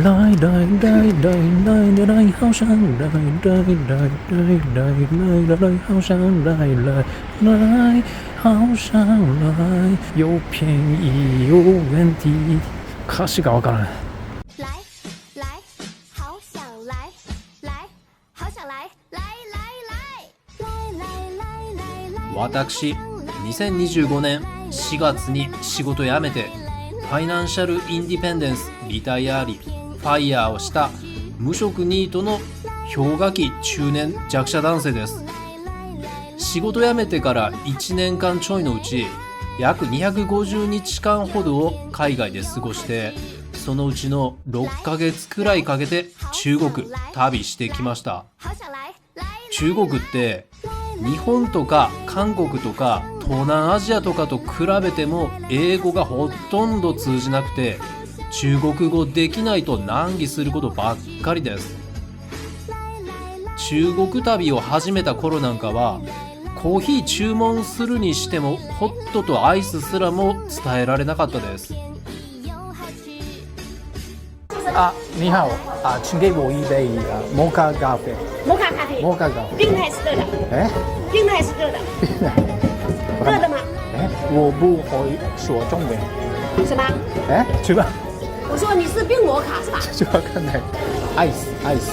来来来来来来来，好想来来来来来来来，好想来来来，好想来，又便宜又原地。歌詞がわからない。来来，好想来来，好想来来来来来来来来。私、2025年4月に仕事辞めて、ファイナンシャルインディペンデンスリタイアリファイヤーをした無職ニートの氷河期中年弱者男性です。仕事辞めてから1年間ちょいのうち約250日間ほどを海外で過ごして、そのうちの6ヶ月くらいかけて中国旅してきました。中国って日本とか韓国とか東南アジアとかと比べても英語がほとんど通じなくて、中国語できないと難儀することばっかりです。中国旅を始めた頃なんかはコーヒー注文するにしてもホットとアイスすらも伝えられなかったです。啊，你好啊，请给我一杯摩卡咖啡。摩卡咖啡，摩卡咖啡。冰的还是热的？哎，冰的还是热的？冰的。热的吗？哎，我不会说中文。什么？哎，去吧。我说你是冰摩卡是吧？就わかんない。アイス、アイス。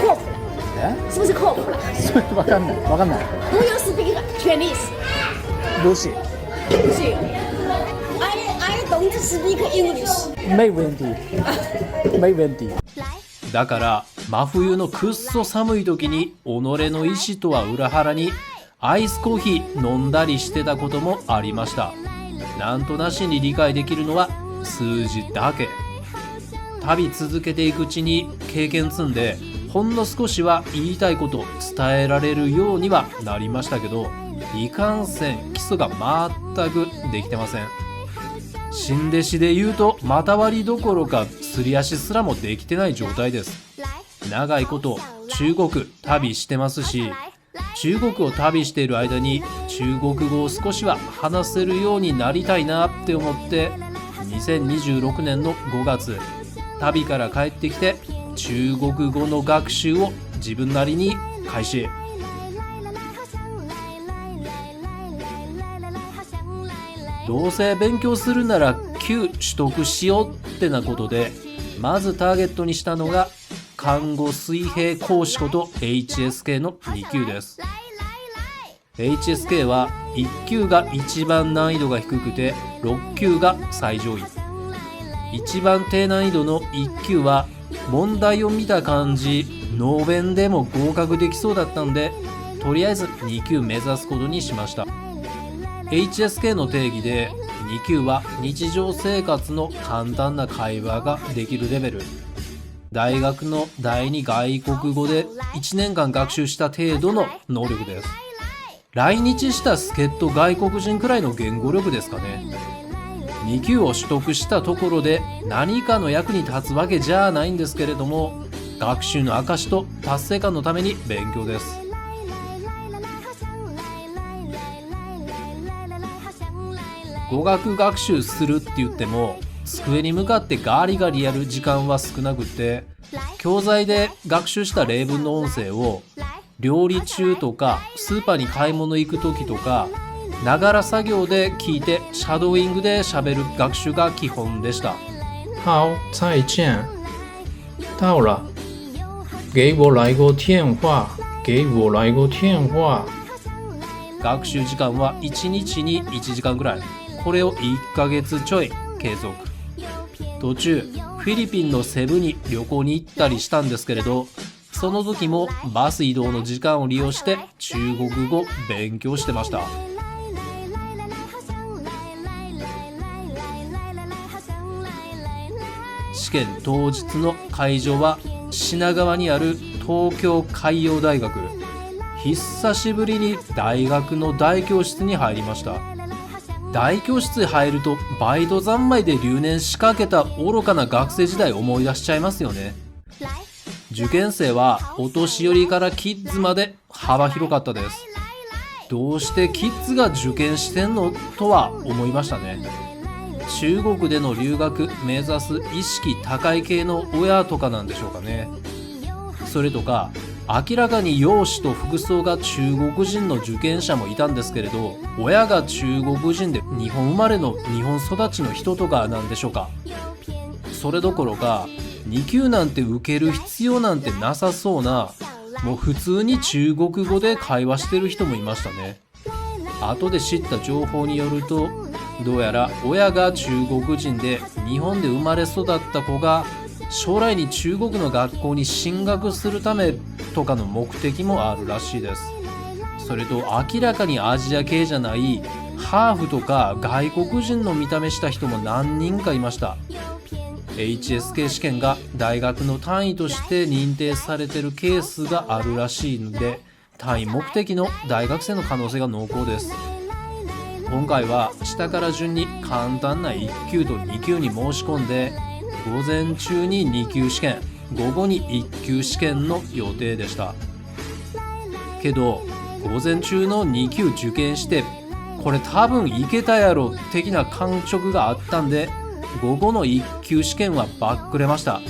阔普了，哎，是不是阔普了？それわかんない。わかんない。不用是冰的，Chinese，不是。不是。I don't speak English。没问題。没問題。だから真冬のくっそ寒い時に己の意志とは裏腹にアイスコーヒー飲んだりしてたこともありました。なんとなしに理解できるのは数字だけ。旅続けていくうちに経験積んで、ほんの少しは言いたいこと伝えられるようにはなりましたけど、いかんせん基礎が全くできてません。新弟子で言うと股割りどころかすり足すらもできてない状態です。長いこと中国旅してますし、中国を旅している間に中国語を少しは話せるようになりたいなって思って、2026年の5月旅から帰ってきて中国語の学習を自分なりに開始。どうせ勉強するなら級取得しようってなことで、まずターゲットにしたのが看護水平講師こと HSK の2級です。 HSK は1級が一番難易度が低くて6級が最上位。一番低難易度の1級は問題を見た感じノーベンでも合格できそうだったんで、とりあえず2級目指すことにしました。HSK の定義で2級は日常生活の簡単な会話ができるレベル。大学の第二外国語で1年間学習した程度の能力です。来日した助っ人外国人くらいの言語力ですかね。2級を取得したところで何かの役に立つわけじゃないんですけれども、学習の証と達成感のために勉強です。語学学習するって言っても机に向かってガリガリやる時間は少なくて、教材で学習した例文の音声を料理中とかスーパーに買い物行く時とかながら作業で聞いてシャドーイングで喋る学習が基本でした。好，再见。到了，给我来个电話。给我来个電話。学習時間は1日に1時間ぐらい。これを1ヶ月ちょい継続。途中フィリピンのセブに旅行に行ったりしたんですけれど、その時もバス移動の時間を利用して中国語勉強してました。試験当日の会場は品川にある東京海洋大学。久しぶりに大学の大教室に入りました。大教室に入るとバイト三昧で留年しかけた愚かな学生時代を思い出しちゃいますよね。受験生はお年寄りからキッズまで幅広かったです。どうしてキッズが受験してんのとは思いましたね。中国での留学目指す意識高い系の親とかなんでしょうかね。それとか明らかに容姿と服装が中国人の受験者もいたんですけれど、親が中国人で日本生まれの日本育ちの人とかなんでしょうか。それどころか2級なんて受ける必要なんてなさそうな、もう普通に中国語で会話してる人もいましたね。後で知った情報によると、どうやら親が中国人で日本で生まれ育った子が将来に中国の学校に進学するためとかの目的もあるらしいです。それと明らかにアジア系じゃないハーフとか外国人の見た目した人も何人かいました。HSK 試験が大学の単位として認定されているケースがあるらしいので、単位目的の大学生の可能性が濃厚です。今回は下から順に簡単な1級と2級に申し込んで、午前中に2級試験、午後に1級試験の予定でした。けど午前中の2級受験して、これ多分いけたやろ的な感触があったんで、午後の1級試験はバックれました。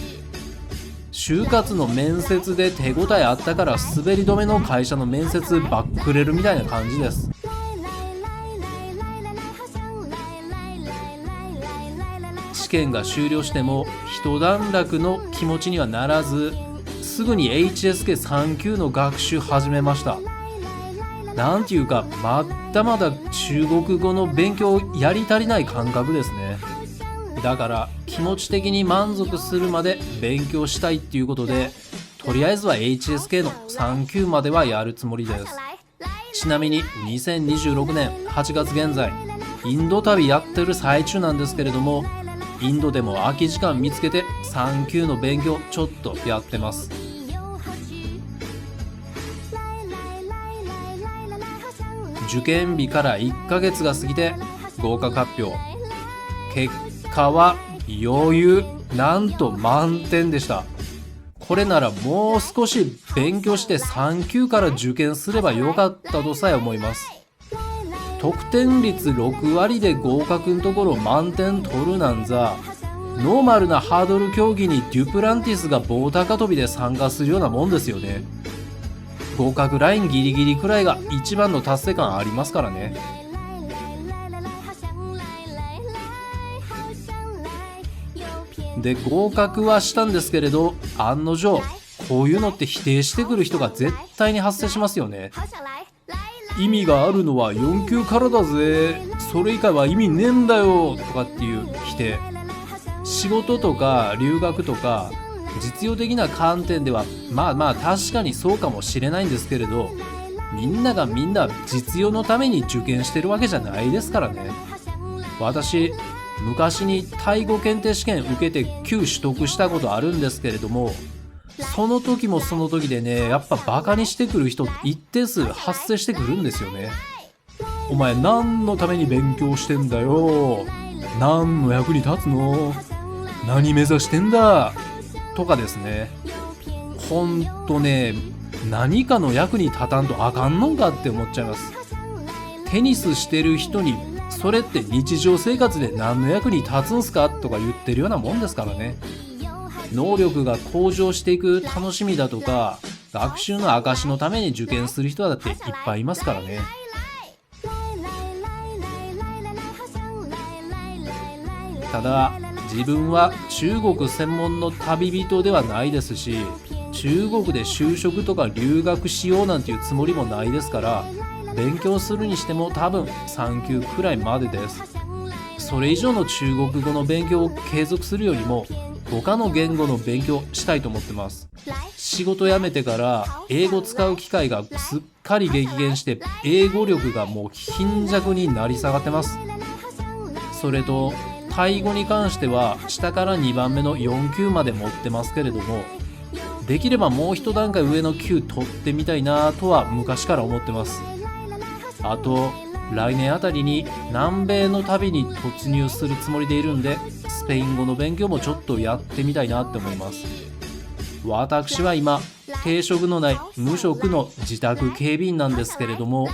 就活の面接で手応えあったから滑り止めの会社の面接バックれるみたいな感じです。試験が終了しても一段落の気持ちにはならず、すぐに HSK3 級の学習始めました。なんていうか、まだまだ中国語の勉強やり足りない感覚ですね。だから気持ち的に満足するまで勉強したいっていうことで、とりあえずは HSK の3級まではやるつもりです。ちなみに2026年8月現在、インド旅やってる最中なんですけれども、インドでも空き時間見つけて3級の勉強ちょっとやってます。受験日から1ヶ月が過ぎて合格発表。結果は余裕、なんと満点でした。これならもう少し勉強して3級から受験すればよかったとさえ思います。得点率6割で合格のところ満点取るなんざ、ノーマルなハードル競技にデュプランティスが棒高跳びで参加するようなもんですよね。合格ラインギリギリくらいが一番の達成感ありますからね。で合格はしたんですけれど、案の定こういうのって否定してくる人が絶対に発生しますよね。意味があるのは4級からだぜ、それ以下は意味ねえんだよとかっていう否定。仕事とか留学とか実用的な観点ではまあ確かにそうかもしれないんですけれど、みんながみんな実用のために受験してるわけじゃないですからね。私昔にタイ語検定試験受けて級取得したことあるんですけれども、その時もその時でね、やっぱバカにしてくる人一定数発生してくるんですよね。お前何のために勉強してんだよ、何の役に立つの、何目指してんだとかですね。ほんとね、何かの役に立たんとあかんのかって思っちゃいます。テニスしてる人にそれって日常生活で何の役に立つんすかとか言ってるようなもんですからね。能力が向上していく楽しみだとか、学習の証のために受験する人だっていっぱいいますからね。ただ自分は中国専門の旅人ではないですし、中国で就職とか留学しようなんていうつもりもないですから、勉強するにしても多分3級くらいまでです。それ以上の中国語の勉強を継続するよりも他の言語の勉強したいと思ってます。仕事辞めてから英語使う機会がすっかり激減して、英語力がもう貧弱になり下がってます。それとタイ語に関しては下から2番目の4級まで持ってますけれども、できればもう一段階上の級取ってみたいなとは昔から思ってます。あと来年あたりに南米の旅に突入するつもりでいるんで、スペイン語の勉強もちょっとやってみたいなって思います。私は今定職のない無職の自宅警備員なんですけれども、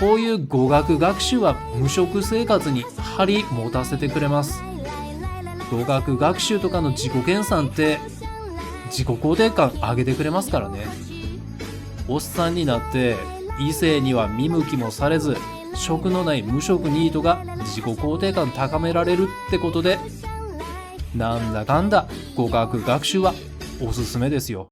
こういう語学学習は無職生活に張り持たせてくれます。語学学習とかの自己研鑽って自己肯定感上げてくれますからね。おっさんになって異性には見向きもされず、職のない無職ニートが自己肯定感高められるってことで、なんだかんだ語学学習はおすすめですよ。